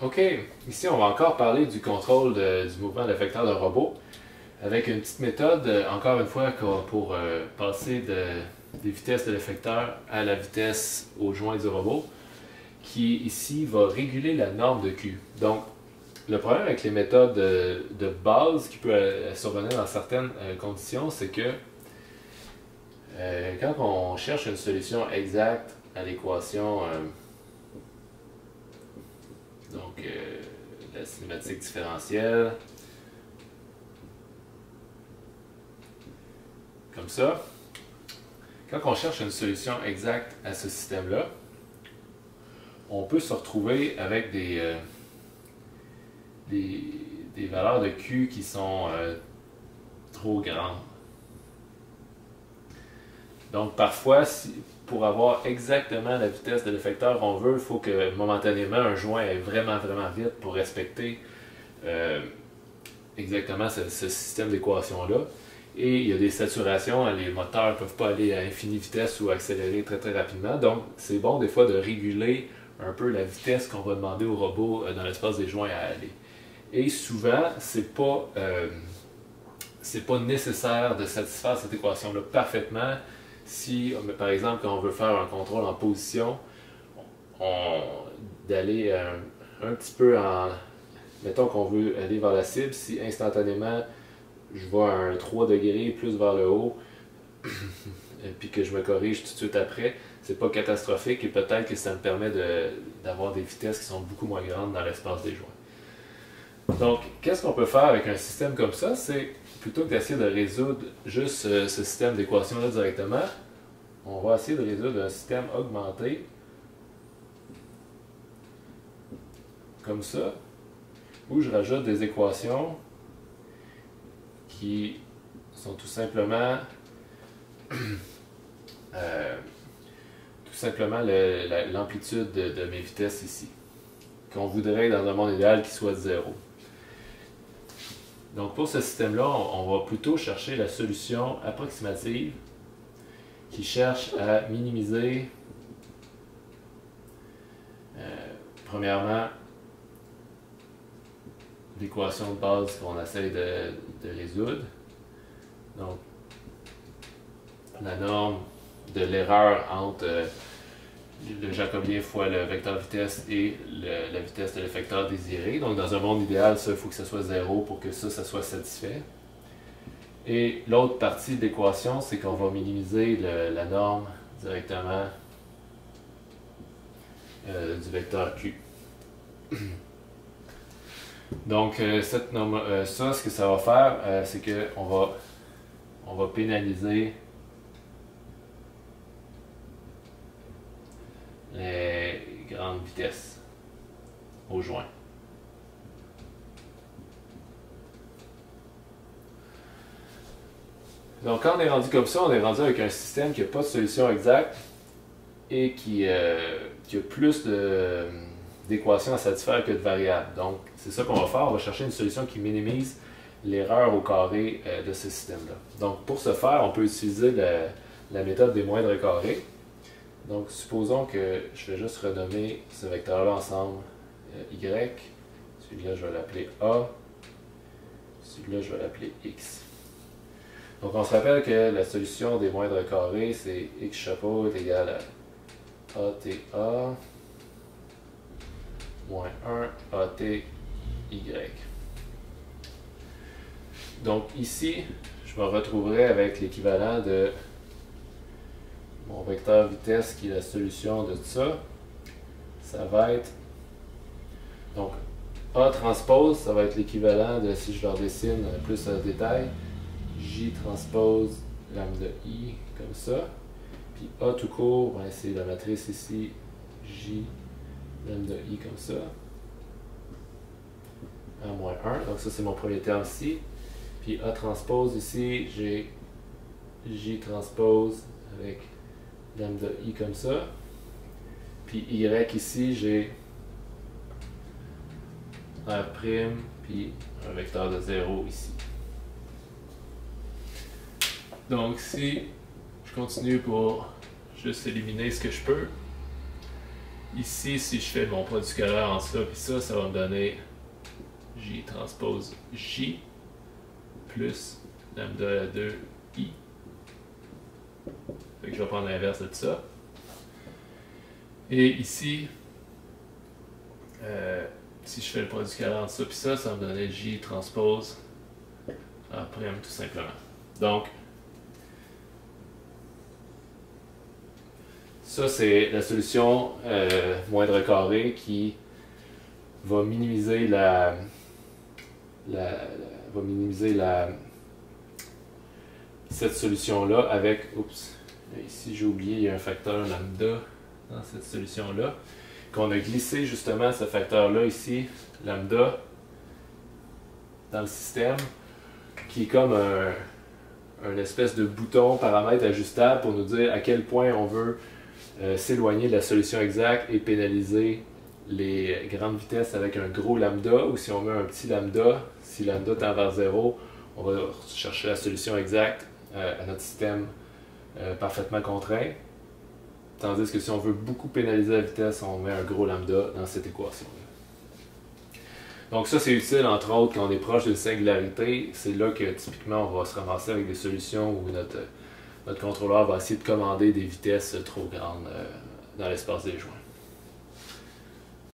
OK, ici on va encore parler du contrôle du mouvement de l'effecteur d'un robot avec une petite méthode, encore une fois, pour passer des vitesses de l'effecteur à la vitesse aux joints du robot, qui ici va réguler la norme de Q. Donc, le problème avec les méthodes de base qui peut survenir dans certaines conditions, c'est que quand on cherche une solution exacte à l'équation la cinématique différentielle, comme ça, quand on cherche une solution exacte à ce système-là, on peut se retrouver avec des valeurs de Q qui sont trop grandes. Donc parfois, pour avoir exactement la vitesse de l'effecteur qu'on veut, il faut que momentanément un joint aille vraiment vite pour respecter exactement ce système d'équation-là. Et il y a des saturations, les moteurs ne peuvent pas aller à infinie vitesse ou accélérer très rapidement. Donc c'est bon des fois de réguler un peu la vitesse qu'on va demander au robot dans l'espace des joints à aller. Et souvent, c'est pas nécessaire de satisfaire cette équation-là parfaitement. Si, par exemple, quand on veut faire un contrôle en position, d'aller un petit peu en... Mettons qu'on veut aller vers la cible, si instantanément je vois un 3 degrés plus vers le haut, puis que je me corrige tout de suite après, c'est pas catastrophique et peut-être que ça me permet d'avoir des vitesses qui sont beaucoup moins grandes dans l'espace des joints. Donc, qu'est-ce qu'on peut faire avec un système comme ça? C'est plutôt que d'essayer de résoudre juste ce système d'équations-là directement, on va essayer de résoudre un système augmenté, comme ça, où je rajoute des équations qui sont tout simplement l'amplitude de mes vitesses ici, qu'on voudrait dans un monde idéal qui soit de 0. Donc pour ce système-là, on va plutôt chercher la solution approximative qui cherche à minimiser, premièrement, l'équation de base qu'on essaie de résoudre. Donc, la norme de l'erreur entre le jacobien fois le vecteur vitesse et la vitesse de l'effecteur désiré. Donc, dans un monde idéal, ça, il faut que ça soit 0 pour que ça soit satisfait. Et l'autre partie de l'équation, c'est qu'on va minimiser la norme directement du vecteur Q. Donc, cette norme, ça, ce que ça va faire, c'est qu'on va pénaliser les grandes vitesses aux joints. Donc, quand on est rendu comme ça, on est rendu avec un système qui n'a pas de solution exacte et qui a plus d'équations à satisfaire que de variables. Donc, c'est ça qu'on va faire. On va chercher une solution qui minimise l'erreur au carré de ce système-là. Donc, pour ce faire, on peut utiliser la méthode des moindres carrés. Donc, supposons que je vais juste renommer ce vecteur-là ensemble Y. Celui-là, je vais l'appeler A. Celui-là, je vais l'appeler X. Donc, on se rappelle que la solution des moindres carrés, c'est X chapeau est égal à ATA moins 1 ATY. Donc, ici, je me retrouverai avec l'équivalent de mon vecteur vitesse qui est la solution de ça. Ça va être... Donc, A transpose, ça va être l'équivalent de, si je leur dessine plus en détail, J transpose lambda I, comme ça. Puis A tout court, ben, c'est la matrice ici, J lambda I, comme ça. A moins 1, donc ça c'est mon premier terme ici. Puis A transpose ici, j'ai J transpose avec lambda I comme ça. Puis Y ici, j'ai A', puis un vecteur de 0 ici. Donc si je continue pour juste éliminer ce que je peux, Ici, si je fais mon produit scalaire entre ça et ça va me donner J transpose J plus lambda à 2 I. Fait que je vais prendre l'inverse de ça. Et ici, si je fais le produit scalaire entre ça et ça va me donner J transpose A' tout simplement. Donc, ça c'est la solution moindre carré qui va minimiser cette solution-là avec, oups, ici j'ai oublié, il y a un facteur lambda dans cette solution-là, qu'on a glissé justement ce facteur-là ici, lambda, dans le système, qui est comme un espèce de bouton paramètre ajustable pour nous dire à quel point on veut s'éloigner de la solution exacte et pénaliser les grandes vitesses avec un gros lambda, ou si on met un petit lambda, si lambda tend vers 0, on va chercher la solution exacte à notre système parfaitement contraint. Tandis que si on veut beaucoup pénaliser la vitesse, on met un gros lambda dans cette équation-là. Donc ça, c'est utile, entre autres, quand on est proche d'une singularité. C'est là que, typiquement, on va se ramasser avec des solutions où notre contrôleur va essayer de commander des vitesses trop grandes dans l'espace des joints.